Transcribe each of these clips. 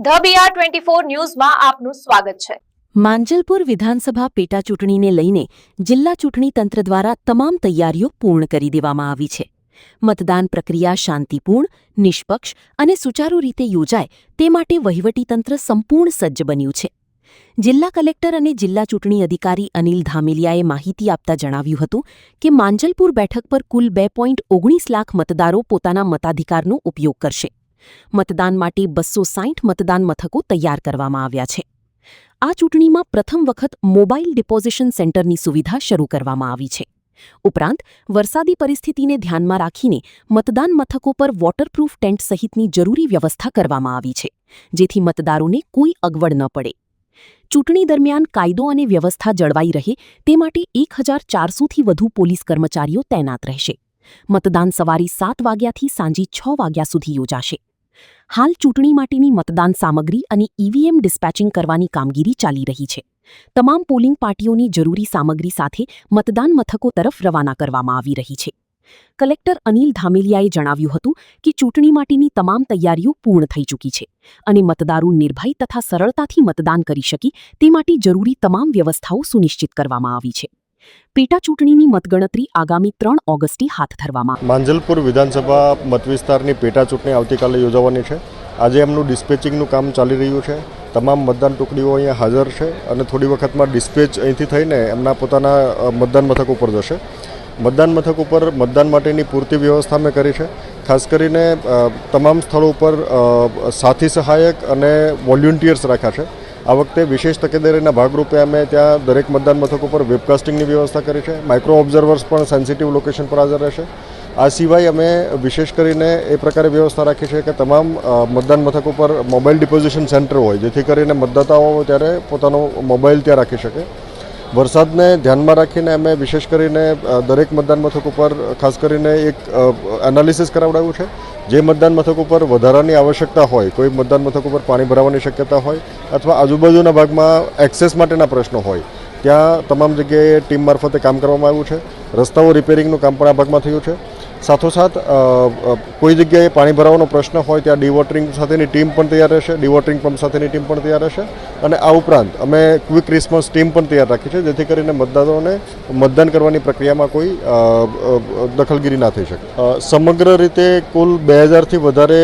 The BR24 ન્યૂઝમાં આપનું સ્વાગત છે। માંજલપુર વિધાનસભા પેટા ચૂંટણીને લઈને જિલ્લા ચૂંટણી તંત્ર દ્વારા તમામ તૈયારીઓ પૂર્ણ કરી દેવામાં આવી છે। મતદાન પ્રક્રિયા શાંતિપૂર્ણ, નિષ્પક્ષ અને સુચારુ રીતે યોજાય તે માટે વહીવટીતંત્ર સંપૂર્ણ સજ્જ બન્યું છે। જિલ્લા કલેક્ટર અને જિલ્લા ચૂંટણી અધિકારી અનિલ ધામેલિયાએ માહિતી આપતા જણાવ્યું હતું કે માંજલપુર બેઠક પર કુલ 2.19 લાખ મતદારો પોતાના મતાધિકારનો ઉપયોગ કરશે। મતદાન માટે 260 મતદાન મથકો તૈયાર કરવામાં આવ્યા છે। આ ચૂંટણીમાં પ્રથમ વખત મોબાઈલ ડિપોઝિશન સેન્ટરની સુવિધા શરૂ કરવામાં આવી છે। ઉપરાંત વરસાદી પરિસ્થિતિને ધ્યાનમાં રાખીને મતદાન મથકો પર વોટરપ્રૂફ ટેન્ટ સહિતની જરૂરી વ્યવસ્થા કરવામાં આવી છે, જેથી મતદારોને કોઈ અગવડ ન પડે। ચૂંટણી દરમિયાન કાયદો અને વ્યવસ્થા જળવાઈ રહે તે માટે 1400થી વધુ પોલીસ કર્મચારીઓ તૈનાત રહેશે। મતદાન સવારે 7 વાગ્યાથી સાંજે 6 વાગ્યા સુધી યોજાશે। હાલ ચૂંટણી માટેની મતદાન સામગ્રી અને ઈવીએમ ડિસ્પેચિંગ કરવાની કામગીરી ચાલી રહી છે। તમામ પોલિંગ પાર્ટીઓની જરૂરી સામગ્રી સાથે મતદાન મથકો તરફ રવાના કરવામાં આવી રહી છે। કલેક્ટર અનિલ ધામેલિયાએ જણાવ્યું હતું કે ચૂંટણી માટેની તમામ તૈયારીઓ પૂર્ણ થઈ ચૂકી છે અને મતદારો નિર્ભય તથા સરળતાથી મતદાન કરી શકે તે માટે જરૂરી તમામ વ્યવસ્થાઓ સુનિશ્ચિત કરવામાં આવી છે। પેટા ચૂંટણીની મતગણતરી આગામી 3 ઓગસ્ટે હાથ ધરવામાં માંજલપુર વિધાનસભા મતવિસ્તારની પેટા ચૂંટણી આવતીકાલે યોજાવાની છે। આજે એમનું ડિસ્પેચિંગનું કામ ચાલી રહ્યું છે। તમામ મતદાન ટુકડીઓ અહીંયા હાજર છે અને થોડી વખતમાં ડિસ્પેચ અહીંથી થઈને એમના પોતાના મતદાન મથક ઉપર જશે। મતદાન મથક ઉપર મતદાન માટેની પૂરતી વ્યવસ્થા મેં કરી છે। ખાસ કરીને તમામ સ્થળો ઉપર સાથી સહાયક અને વોલ્યુન્ટિયર્સ રાખ્યા છે। આ વખતે વિશેષ તકેદારીના ભાગરૂપે અમે ત્યાં દરેક મતદાન મથકો પર વેબકાસ્ટિંગની વ્યવસ્થા કરી છે। માઇક્રો ઓબ્ઝર્વર્સ પણ સેન્સિટિવ લોકેશન પર હાજર રહેશે। આ સિવાય અમે વિશેષ કરીને એ પ્રકારે વ્યવસ્થા રાખી છે કે તમામ મતદાન મથકો પર મોબાઈલ ડિપોઝિશન સેન્ટર હોય, જેથી કરીને મતદાતાઓ ત્યારે પોતાનો મોબાઈલ ત્યાં રાખી શકે। વરસાદને ધ્યાનમાં રાખીને અમે વિશેષ કરીને દરેક મતદાન મથક ઉપર ખાસ કરીને એક એનાલિસિસ કરાવડાવ્યું છે। જે મતદાન મથક ઉપર વધારાની આવશ્યકતા હોય, કોઈ મતદાન મથક ઉપર પાણી ભરાવાની શક્યતા હોય અથવા આજુબાજુના ભાગમાં એક્સેસ માટેના પ્રશ્નો હોય, ત્યાં તમામ જગ્યાએ ટીમ મારફતે કામ કરવામાં આવ્યું છે। રસ્તાઓ રિપેરિંગનું કામ પણ આ ભાગમાં થયું છે। સાથોસાથ કોઈ જગ્યાએ પાણી ભરાવાનો પ્રશ્ન હોય ત્યાં ડિવોટરિંગ સાથેની ટીમ પણ તૈયાર રહેશે, ડિવોટરિંગ પંપ સાથેની ટીમ પણ તૈયાર રહેશે અને આ ઉપરાંત અમે ક્વિક રિસ્પોન્સ ટીમ પણ તૈયાર રાખી છે, જેથી કરીને મતદારોને મતદાન કરવાની પ્રક્રિયામાં કોઈ દખલગીરી ના થઈ શકે। સમગ્ર રીતે કુલ 2000થી વધારે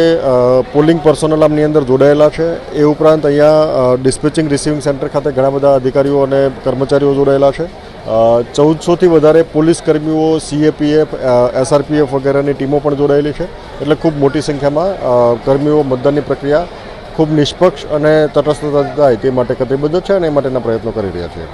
પોલિંગ પર્સનલ આમની અંદર જોડાયેલા છે। એ ઉપરાંત અહીંયા ડિસ્પેચિંગ રિસીવિંગ સેન્ટર ખાતે ઘણા બધા અધિકારીઓ અને કર્મચારીઓ જોડાયેલા છે। 1400થી વધારે પોલીસ કર્મીઓ, CAPF, SRPF વગેરેની ટીમો પણ જોડાયેલી છે। એટલે ખૂબ મોટી સંખ્યામાં કર્મીઓ મતદાનની પ્રક્રિયા ખૂબ નિષ્પક્ષ અને તટસ્થ થાય તે માટે કટિબદ્ધ છે અને એ માટેના પ્રયત્નો કરી રહ્યા છે।